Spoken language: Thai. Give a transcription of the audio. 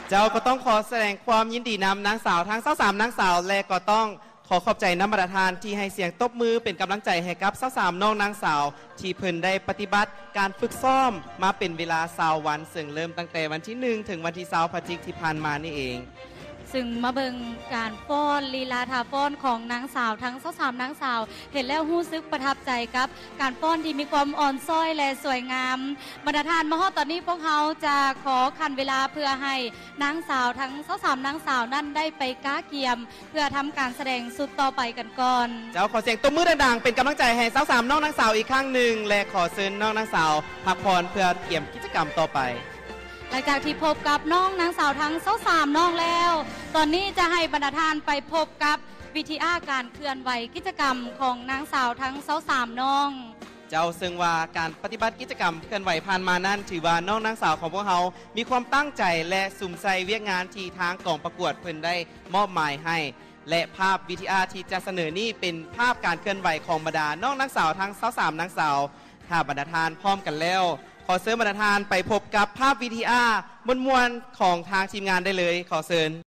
เจ้าก็ต้องขอแสดงความยินดีนำนางสาวทั้ง23นางสาวและก็ต้อง ขอขอบใจน้ำประทานที่ให้เสียงตบมือเป็นกำลังใจให้กับสาวๆน้องนางสาวที่เพิ่นได้ปฏิบัติการฝึกซ้อมมาเป็นเวลา20 วันซึ่งเริ่มตั้งแต่วันที่1ถึงวันที่20 พฤศจิกายนที่ผ่านมานี่เองซึ่งมาเบิงการฟ้อนลีลาท่าฟ้อนของนางสาวทั้ง23นางสาวเห็นแล้วรู้สึกประทับใจกับการฟ้อนที่มีความอ่อนซ้อยและสวยงามบรรดาทานมาฮอดตอนนี้พวกเขาจะขอคันเวลาเพื่อให้นางสาวทั้ง23นางสาวนั่นได้ไปก้าเกียมเพื่อทำการแสดงสุดต่อไปกันก่อนเจ้าขอเสียงตบมือดังๆเป็นกำลังใจให้23น้องนางสาวอีกครั้งหนึ่งและขอเชิญน้องนางสาวพักผ่อนเพื่อเตรียมกิจกรรมต่อไปหลังจากที่พบกับน้องนางสาวทั้ง23น้องแล้วตอนนี้จะให้บรรดาทานไปพบกับวิธีการเคลื่อนไหวกิจกรรมของนางสาวทั้ง23น้องเจ้าซึ่งว่าการปฏิบัติกิจกรรมเคลื่อนไหวผ่านมานั้นถือว่าน้องนางสาวของพวกเขามีความตั้งใจและสุ่มใส่เวียกงานที่ทางกองประกวดเพิ่นได้มอบหมายให้และภาพวิธีที่จะเสนอนี้เป็นภาพการเคลื่อนไหวของบรรดาน้องนางสาวทั้ง23นางสาวถ้าบรรดาทานพร้อมกันแล้วขอเชิญบรรดาทานไปพบกับภาพวิดีอาร์มวลๆของทางทีมงานได้เลยขอเชิญ